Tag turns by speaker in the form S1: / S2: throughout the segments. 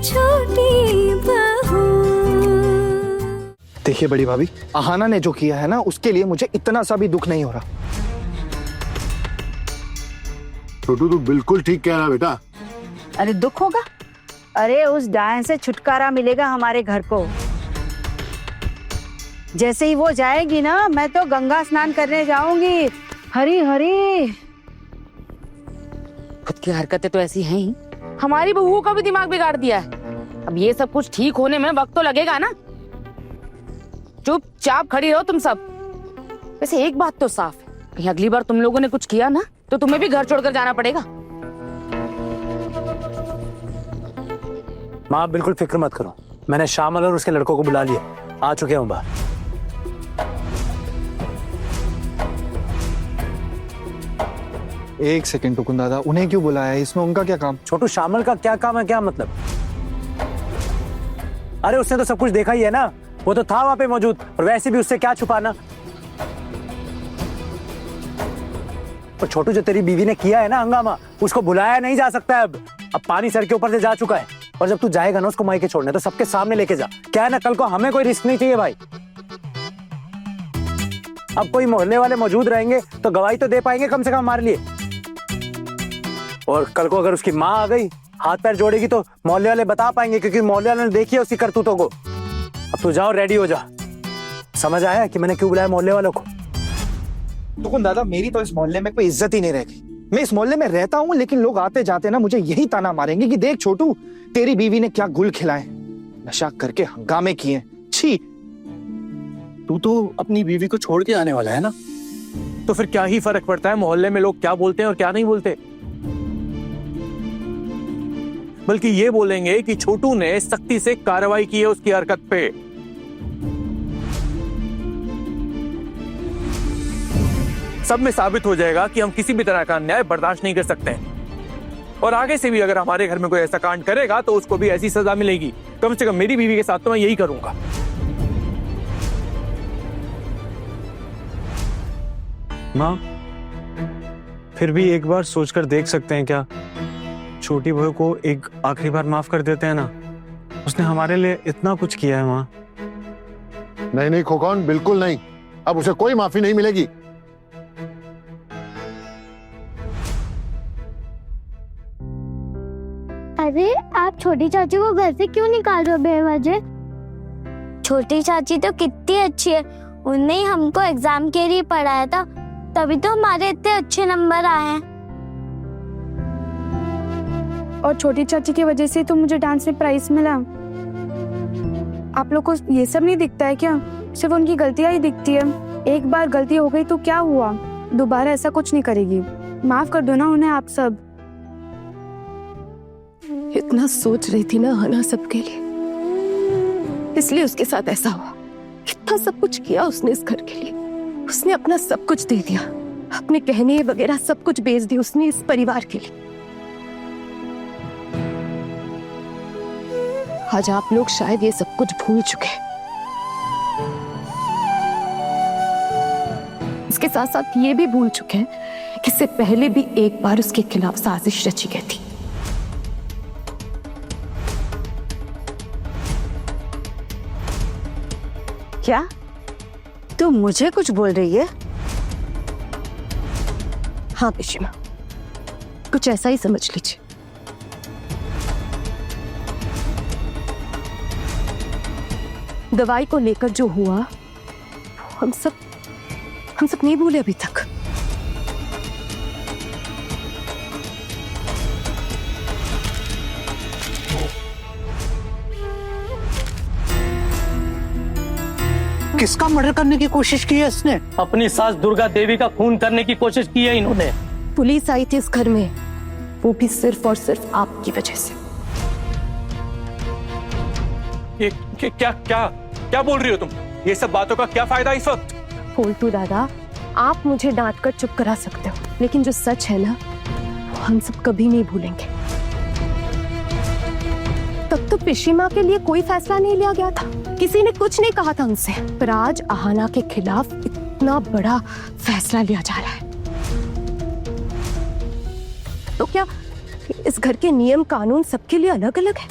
S1: छोटी बहू।
S2: देखिए बड़ी भाभी, अहाना ने जो किया है ना, उसके लिए मुझे इतना सा भी दुख नहीं हो रहा।
S3: छोटू तू बिल्कुल ठीक कह रहा बेटा।
S4: अरे दुख होगा? अरे उस डायन से छुटकारा मिलेगा हमारे घर को। जैसे ही वो जाएगी ना, मैं तो गंगा स्नान करने जाऊंगी। हरी हरी।
S5: खुद की हरकतें तो ऐसी हैं ही, हमारी बहू का भी दिमाग बिगाड़ दिया है। अब ये सब कुछ ठीक होने में वक्त तो लगेगा ना। चुपचाप खड़ी रहो तुम सब। वैसे एक बात तो साफ है, कहीं अगली बार तुम लोगों ने कुछ किया ना तो तुम्हें भी घर छोड़कर जाना पड़ेगा।
S6: माँ आप बिल्कुल फिक्र मत करो, मैंने श्यामल और उसके लड़कों को बुला लिया, आ चुके हैं बाहर।
S2: एक सेकंड टुकुन दादा, उन्हें क्यों बुलाया है? इसमें उनका क्या काम?
S6: छोटू श्यामल का क्या काम है? क्या मतलब? अरे उसने तो सब कुछ देखा ही है ना, वो तो था वहां पे मौजूद, और वैसे भी उससे क्या छुपाना। और छोटू जो तेरी बीवी ने किया है ना हंगामा, उसको बुलाया नहीं जा सकता है। अब पानी सर के ऊपर से जा चुका है, और जब तू जाएगा ना उसको मायके छोड़ने, तो सबके सामने लेके जा। क्या है ना, कल को हमें कोई रिस्क नहीं चाहिए भाई। अब कोई मोहल्ले वाले मौजूद रहेंगे तो गवाही तो दे पाएंगे कम से कम हमारे लिए। और कल को अगर उसकी माँ आ गई हाथ पैर जोड़ेगी तो मोहल्ले वाले बता पाएंगे, क्योंकि मोहल्ले वाले ने देखी है उसकी करतूतों को। अब तू जाओ, रेडी हो जा। समझ आया कि मैंने क्यों बुलाया मोहल्ले वालों को?
S2: टुकुन दादा, मेरी तो इस मोहल्ले में कोई इज्जत ही नहीं रह गई। मैं इस मोहल्ले में रहता हूँ, लेकिन लोग आते जाते ना मुझे यही ताना मारेंगे कि देख छोटू, तेरी बीवी ने क्या गुल खिलाए, नशा करके हंगामे किए। छी।
S6: तू तो अपनी बीवी को छोड़ के आने वाला है ना, तो फिर क्या ही फर्क पड़ता है मोहल्ले में लोग क्या बोलते हैं और क्या नहीं बोलते। बल्कि ये बोलेंगे कि छोटू ने सख्ती से कार्रवाई की है उसकी हरकत पे। सब में साबित हो जाएगा कि हम किसी भी तरह का अन्याय बर्दाश्त नहीं कर सकते हैं, और आगे से भी अगर हमारे घर में कोई ऐसा कांड करेगा तो उसको भी ऐसी सजा मिलेगी। कम से कम मेरी बीवी के साथ तो मैं यही करूंगा।
S7: माँ, फिर भी एक बार सोचकर देख सकते हैं क्या? छोटी बहू को एक आखिरी बार माफ कर देते हैं ना, उसने हमारे लिए इतना कुछ किया है। माँ
S3: नहीं नहीं खोकन, बिल्कुल नहीं। अब उसे कोई माफी नहीं मिलेगी।
S8: अरे आप छोटी चाची को घर से क्यों निकाल रहे हो बेवजह? छोटी चाची तो कितनी अच्छी है, उन्होंने ही हमको एग्जाम के लिए पढ़ाया था, तभी तो हमारे इतने अच्छे नंबर आए हैं।
S9: और छोटी चाची की वजह से तो मुझे डांस में प्राइज मिला। आप लोग को ये सब नहीं दिखता है क्या? सिर्फ उनकी गलतियां ही दिखती है। एक बार गलती हो गई तो क्या हुआ, दोबारा ऐसा कुछ नहीं करेगी। माफ कर दो ना उन्हें आप सब।
S10: इतना सोच रही थी ना हना सबके लिए, इसलिए उसके साथ ऐसा हुआ। इतना सब कुछ किया उसने इस घर के लिए, उसने अपना सब कुछ दे दिया, अपने कहने वगैरह सब कुछ बेच दिया उसने इस परिवार के लिए। आज आप लोग शायद ये सब कुछ भूल चुके हैं। इसके साथ साथ ये भी भूल चुके हैं कि इससे पहले भी एक बार उसके खिलाफ साजिश रची गई थी।
S4: क्या तू मुझे कुछ बोल रही है?
S10: हाँ पिशिमा, कुछ ऐसा ही समझ लीजिए। दवाई को लेकर जो हुआ हम सब नहीं भूले अभी तक।
S6: किसका मर्डर करने की कोशिश की है इसने?
S11: अपनी सास दुर्गा देवी का खून करने की कोशिश की है इन्होंने।
S10: पुलिस आई थी इस घर में, वो भी सिर्फ और सिर्फ आपकी वजह से।
S6: ये क्या क्या क्या बोल रही हो तुम? ये सब बातों का क्या फायदा इस वक्त?
S10: फोल्टू दादा, आप मुझे डांट कर चुप करा सकते हो, लेकिन जो सच है ना वो हम सब कभी नहीं भूलेंगे। तब तो पिशिमा के लिए कोई फैसला नहीं लिया गया था, किसी ने कुछ नहीं कहा था उनसे, पर आज अहाना के खिलाफ इतना बड़ा फैसला लिया जा रहा है। तो क्या इस घर के नियम कानून सबके लिए अलग अलग है?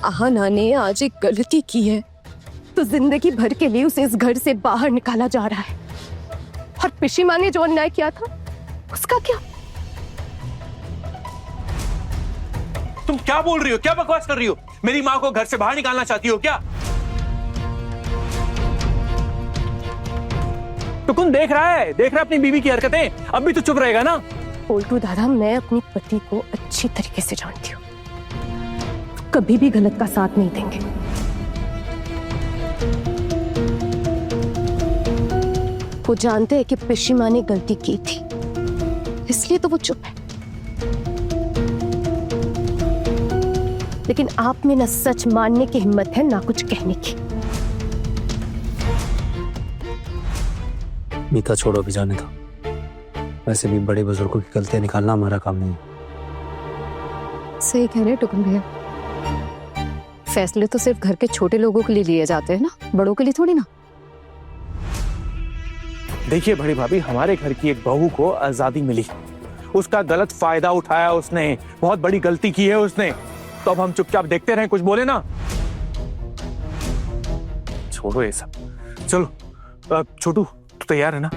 S10: आहना ने आज एक गलती की है तो जिंदगी भर के लिए उसे इस घर से बाहर निकाला जा रहा है। और पिशिमा ने जो अन्याय किया था उसका क्या?
S1: तुम क्या बोल रही हो, क्या बकवास कर रही हो? मेरी माँ को घर से बाहर निकालना चाहती हो क्या? तो कौन देख रहा है अपनी बीवी की हरकतें? अब भी तो चुप रहेगा ना?
S10: पोल्टू दादा, मैं अपनी पति को अच्छी तरीके से जानती हूँ, कभी भी गलत का साथ नहीं देंगे। वो जानते हैं कि पिशिमा ने गलती की थी, इसलिए तो वो चुप है। लेकिन आप में ना सच मानने की हिम्मत है ना कुछ कहने की।
S6: मीता छोड़ो, भी जाने दो। वैसे भी बड़े बुजुर्गों की गलतियां निकालना हमारा काम नहीं है।
S10: सही कह रहे टुकन भैया, फैसले तो सिर्फ घर के छोटे लोगों के लिए लिए जाते हैं ना, बड़ों के लिए थोड़ी ना।
S1: देखिए बड़ी भाभी, हमारे घर की एक बहू को आजादी मिली, उसका गलत फायदा उठाया उसने, बहुत बड़ी गलती की है उसने, तो अब हम चुपचाप देखते रहें, कुछ बोले ना? छोड़ो ये सब, चलो। छोटू तू तैयार है ना?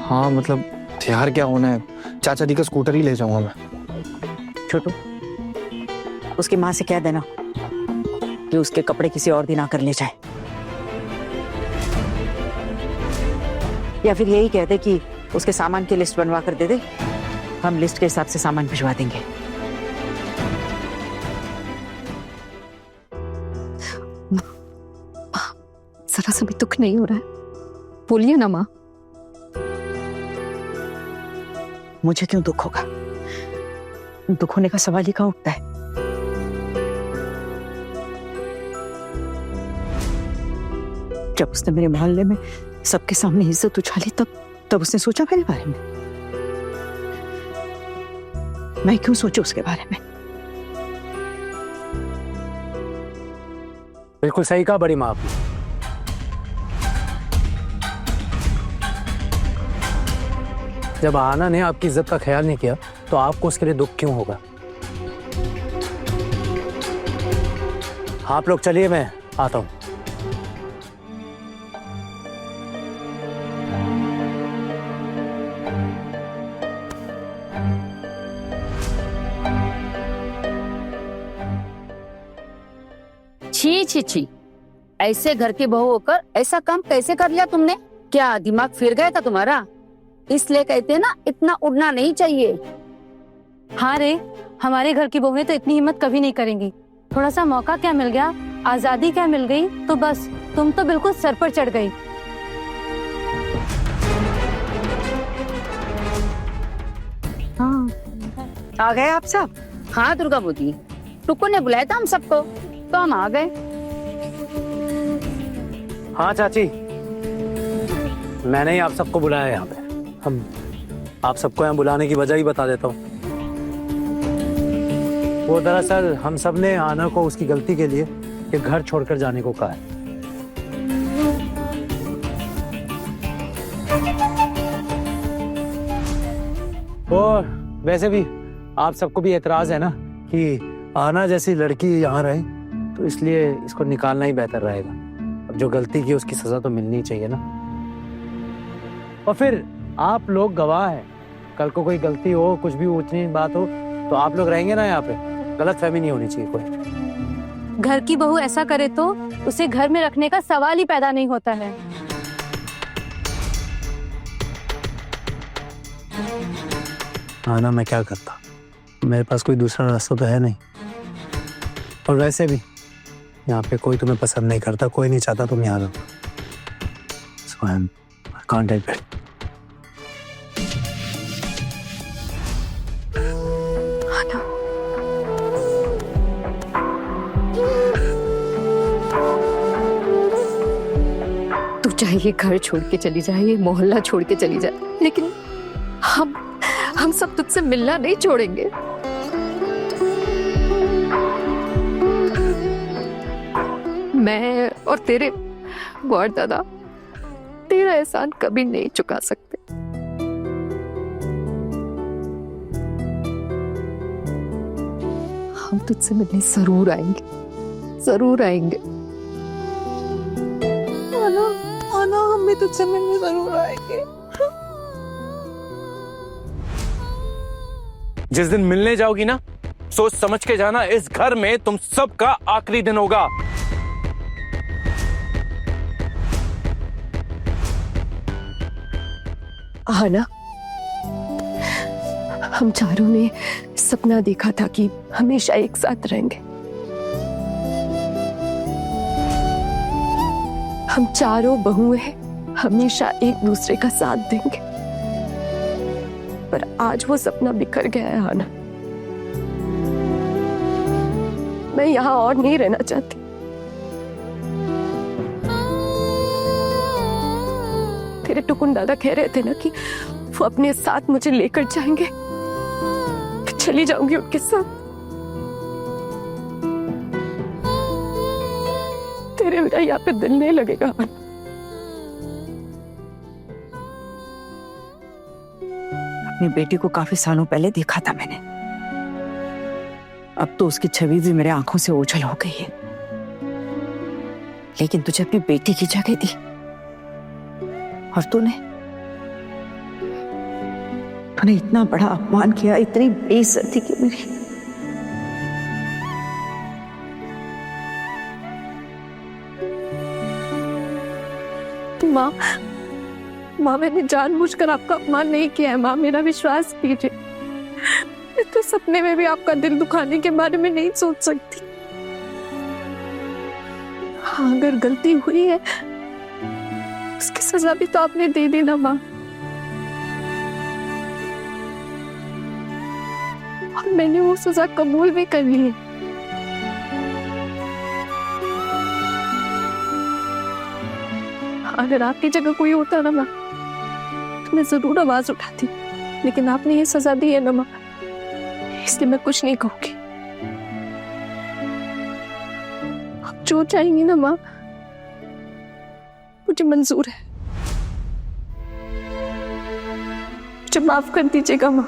S2: हाँ मतलब तैयार क्या होना है, चाचा जी का स्कूटर ही ले जाऊंगा मैं।
S5: छोटू, उसकी माँ से कह देना कि उसके कपड़े किसी और दिन आकर ले जाए, या फिर यही कह दे कि उसके सामान की लिस्ट बनवा कर दे दे, हम लिस्ट के हिसाब से सामान भिजवा देंगे।
S10: जरा सा भी दुख नहीं हो रहा है? बोलिए ना माँ।
S5: मुझे क्यों दुख होगा? दुख होने का सवाल ही कहाँ उठता है? जब उसने मेरे मोहल्ले में सबके सामने इज्जत उछाली, तब उसने सोचा मेरे बारे में? मैं क्यों सोचूं उसके बारे में?
S6: बिल्कुल सही कहा बड़ी माँ आपने। जब आना ने आपकी इज्जत का ख्याल नहीं किया तो आपको उसके लिए दुख क्यों होगा? आप लोग चलिए, मैं आता हूं।
S5: छी छी छी, ऐसे घर की बहू होकर ऐसा काम कैसे कर लिया तुमने? क्या दिमाग फिर गया था तुम्हारा? इसलिए कहते हैं ना, इतना उड़ना नहीं चाहिए।
S9: हाँ रे, हमारे घर की बहुएं तो इतनी हिम्मत कभी नहीं करेंगी। थोड़ा सा मौका क्या मिल गया, आजादी क्या मिल गई, तो बस तुम तो बिल्कुल सर पर चढ़ गई।
S5: हाँ, आ गए आप सब? हाँ दुर्गा बूटी, टुक्कू ने बुलाया था हम सबको, तो हम आ गए।
S6: हाँ चाची, मैंने ही आप सबको बुलाया यहाँ पे। हम आप सबको यहाँ बुलाने की वजह ही बता देता हूँ। वो दरअसल हम सब ने आना को उसकी गलती के लिए ये घर छोड़कर जाने को कहा है। और वैसे भी आप सबको भी एतराज है ना कि आना जैसी लड़की यहाँ रहे, तो इसलिए इसको निकालना ही बेहतर रहेगा। अब जो गलती की उसकी सजा तो मिलनी चाहिए ना। और फिर आप लोग गवाह हैं, कल को कोई गलती हो, कुछ भी ऊंच नीच बात हो, तो आप लोग रहेंगे ना यहाँ पे। गलतफहमी नहीं होनी चाहिए कोई।
S9: घर की बहू ऐसा करे तो उसे घर में रखने का सवाल ही पैदा नहीं होता है।
S6: हाँ ना, मैं क्या करता, मेरे पास कोई दूसरा रास्ता तो है नहीं। और वैसे भी यहाँ पे कोई तुम्हें पसंद नहीं करता, कोई नहीं चाहता तुम यहाँ रहो। So I can't help it.
S10: तू चाहे ये घर छोड़ के चली जाए, ये मोहल्ला छोड़ के चली जाए, लेकिन हम सब तुझसे मिलना नहीं छोड़ेंगे। मैं और तेरे बड़ दादा तेरा एहसान कभी नहीं चुका सकते। हम तुझसे मिलने जरूर आएंगे, जरूर आएंगे। आना, आना, हम भी तुझसे मिलने जरूर आएंगे।
S1: जिस दिन मिलने जाओगी ना, सोच समझ के जाना, इस घर में तुम सबका आखिरी दिन होगा।
S10: हाँ ना, हम चारों ने सपना देखा था कि हमेशा एक साथ रहेंगे। हम चारों बहुएं हमेशा एक दूसरे का साथ देंगे, पर आज वो सपना बिखर गया है आना। मैं यहाँ और नहीं रहना चाहती। तेरे टुकुन दादा कह रहे थे ना कि वो अपने साथ मुझे लेकर जाएंगे, मैं चली जाऊंगी उनके साथ। तेरे बिना यहाँ पे दिल नहीं लगेगा।
S12: अपनी बेटी को काफी सालों पहले देखा था मैंने, अब तो उसकी छवि भी मेरे आंखों से ओझल हो गई है। लेकिन तुझे अपनी बेटी की जगह दी और तूने इतना बड़ा अपमान किया, इतनी बेइज्जती की मेरी।
S10: माँ, माँ, मैंने जानबूझकर आपका अपमान नहीं किया है। माँ, मेरा विश्वास कीजिए। मैं तो सपने में भी आपका दिल दुखाने के बारे में नहीं सोच सकती। हाँ, अगर गलती हुई है उसकी सजा भी तो आपने दे दी ना माँ। और मैंने वो सजा कबूल भी कर ली है। अगर आपकी जगह कोई होता ना माँ, तो मैं जरूर आवाज उठाती, लेकिन आपने ये सजा दी है ना माँ, इसलिए मैं कुछ नहीं कहूंगी। आप जो चाहेंगी ना माँ, मुझे मंजूर है। मुझे माफ कर दीजिएगा माँ।